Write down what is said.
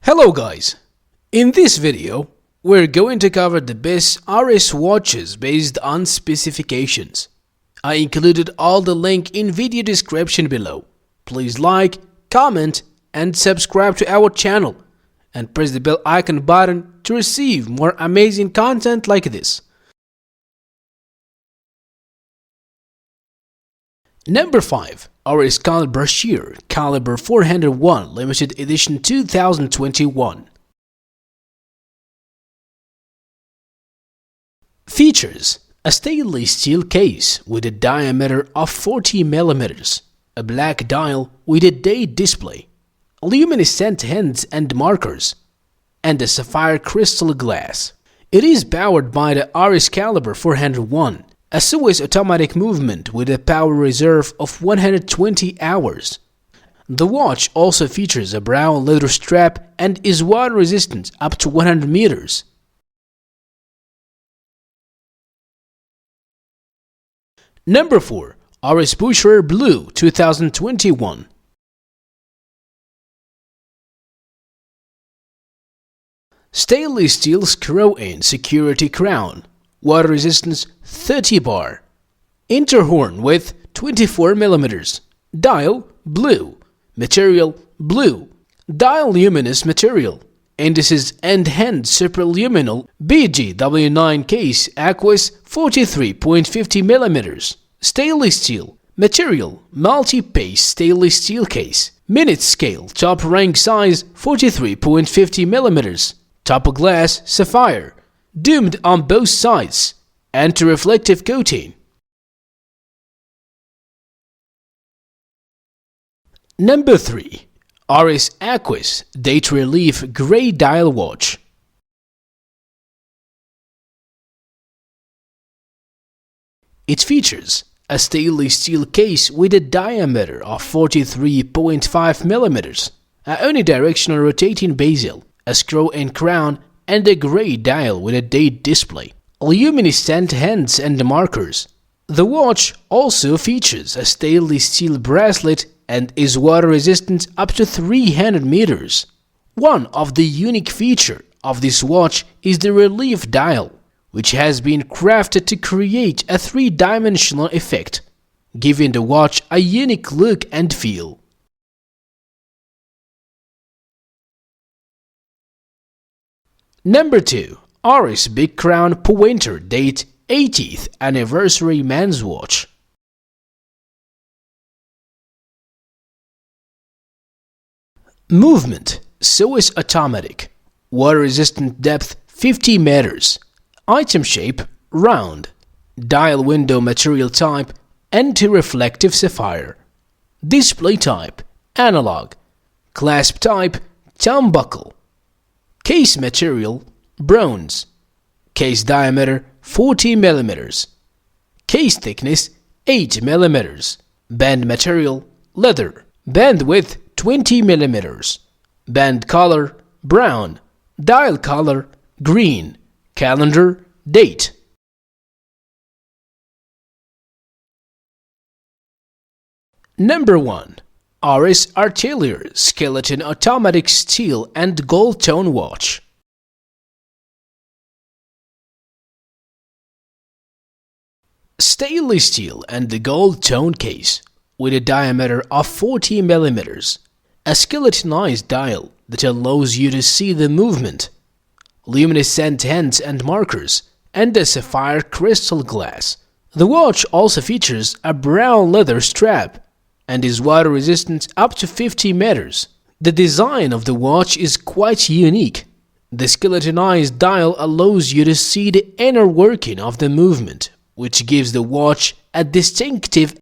Hello guys! In this video, we're going to cover the best Oris watches based on specifications. I included all the link in video description below. Please like, comment and subscribe to our channel and press the bell icon button to receive more amazing content like this. Number 5. Oris Brashear Calibre 401 Limited Edition 2021. Features: a stainless steel case with a diameter of 40 mm, a black dial with a date display, luminescent hands and markers, and a sapphire crystal glass. It is powered by the Oris Calibre 401, a Swiss automatic movement with a power reserve of 120 hours. The watch also features a brown leather strap and is water resistant up to 100 meters. Number 4. Oris Bucherer Blue 2021. Stainless steel screw-in security crown, water resistance 30 bar, interhorn width 24 mm, dial blue, material blue, dial luminous material, indices and hand superluminal BGW9 case Aquis 43.50 mm, stainless steel, material multi-pace stainless steel case, minute scale top rank size 43.50 mm, top glass sapphire, domed on both sides, anti-reflective coating. Number 3. Oris Aquis Date Relief Grey Dial Watch. It features a stainless steel case with a diameter of 43.5 mm, a unidirectional rotating bezel, a screw-in crown, and a grey dial with a date display, luminescent hands and markers. The watch also features a stainless steel bracelet and is water resistant up to 300 meters. One of the unique features of this watch is the relief dial, which has been crafted to create a three-dimensional effect, giving the watch a unique look and feel. Number 2. Oris Big Crown Pointer Date 80th Anniversary Men's Watch. Movement Swiss automatic, water resistant, depth 50 meters, item shape round, dial window material type anti-reflective sapphire, display type analog, clasp type turnbuckle, case material bronze, case diameter 40 mm, case thickness 8 mm, band material leather, band width 20 mm, band color brown, dial color green, calendar date. Number 1. Oris Artelier Skeleton Automatic Steel and Gold Tone Watch. Stainless steel and the gold tone case with a diameter of 40 mm, a skeletonized dial that allows you to see the movement, luminescent hands and markers, and a sapphire crystal glass. The watch also features a brown leather strap and is water resistant up to 50 meters. The design of the watch is quite unique. The skeletonized dial allows you to see the inner working of the movement, which gives the watch a distinctive